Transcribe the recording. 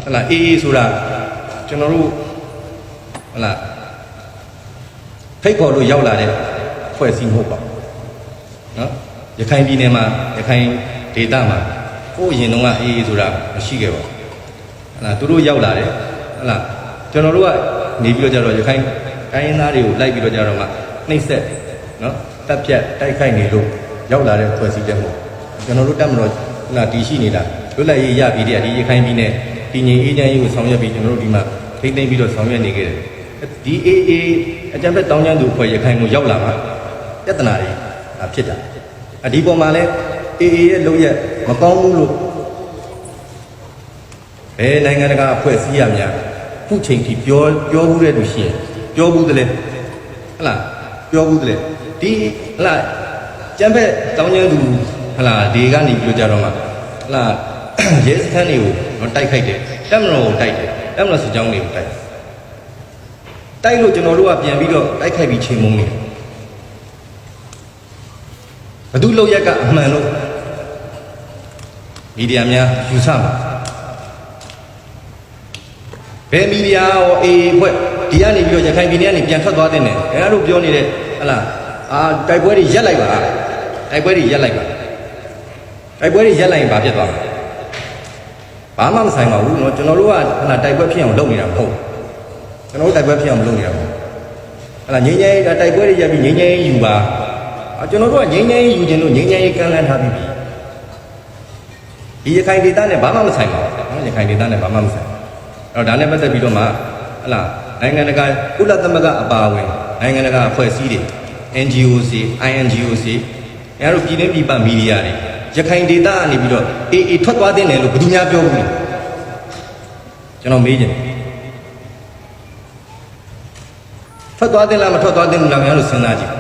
là y số là cho nó luôn là thấy có đôi dao là đấy phải xin hộp đó giờ khai đi này mà giờ khai để ta mà cô nhìn nó là y số là xí cái vào là tôi đôi dao là đấy là cho nó luôn nếu bây giờ rồi giờ khai cái nào đều lại bây giờ rồi mà nên sẽ nó tập chạy tay khai nghề luôn dao là đấy phải xin tiền hộp cho nó lúc đâm rồi là tí xí này là lúc này giờ bị đi khai đi này thì nhìn y như xong giờ bị cho nó đi mà thấy đây bây giờ xong giờ này cái đi chẳng biết tao nhận được phải giờ khai một dao làm á rất là nàyဖြစ်တာဒီပေါ်မှာလဲရဲ့လုံးရက်မကောင်းဘူးလို့ဘယ်နိုင်ငံတကာအဖွဲ့အစည်းရများခုချိန်ထိပြောဘူးတဲ့လူရှိရင်ပြောဘူးတလဲဟလားပြောဘူးတလဲဒီဟလားကျမ်းဖက်တောင်းကျမ်းသူဟလားဒီကနေပြောကြတော့မှဟလားရဲစခန်းတွေကိုတိုက်ခိုက်တယ်တက်မတော်ကိုတိုက်တယ်တက်မတော်စစ်ကြောင်းတွေကိုတိုက်လို့ကျွန်တော်တို့ကပြန်ပြီးတော့တိုက်ခိုက်ပြီးချိန်မုံနေဘယ်သူလောက်ရက်ကအမှန်လို့မီဒီယာများယူဆမှာဘယ်မီဒီယာရောဖွဲ့ဒီကနေပြီးတော့ရခိုင်ပြည်နယ်ကနေပြန်ထွက်သွားတဲ့နဲ့အဲ့လိုပြောနေတဲ့ဟလားတိုက်ပွဲတွေရက်လိုက်ပါတိုက်ပွဲတွေရက်လိုက်ပါတိုက်ပွဲတွေရက်လိုက်ရင်ဘာဖြစ်သွားလဲဘာမှမဆိုင်ပါဘူးเนาะကျွန်တော်တို့ကဟလားတိုက်ပွဲဖြစ်အောင်လုပ်နေတာမဟုတ်ကျွန်တော်တို့တိုက်ပွဲဖြစ်အောင်လုပ်နေတာမဟုတ်ဟလားငြိမ်းချမ်းရေးတိုက်ပွဲတွေရက်ပြီးငြိမ်းချမ်းရေးယူပါကျွန်တော်တို့ကငြိမ်းချမ်းရေးယူခြင်းလို့ငြိမ်းချမ်းရေးကမ်းလှမ်းထားပြီးဒီရခိုင်ဒေသနဲ့ဘာမှမဆိုင်ပါဘူးเนาะရခိုင်ဒေသနဲ့ဘာမှမဆိုင်အဲ့တော့ဒါနဲ့ပတ်သက်ပြီးတော့မှဟလားနိုင်ငံတကာကုလသမဂ္ဂအပါအဝင်နိုင်ငံတကာအဖွဲ့အစည်းတွေ NGOs INGOs အဲ့တို့ပြည်တွင်းပြည်ပမီဒီယာတွေရခိုင်ဒေသကနေပြီးတော့ထွက်သွားတဲ့နယ်လို့ဘယ်သူများပြောဘူးလဲကျွန်တော်မေးချင်တယ်ထွက်သွားတဲ့လားမထွက်သွားတဲ့လားများလို့စဉ်းစားကြည့်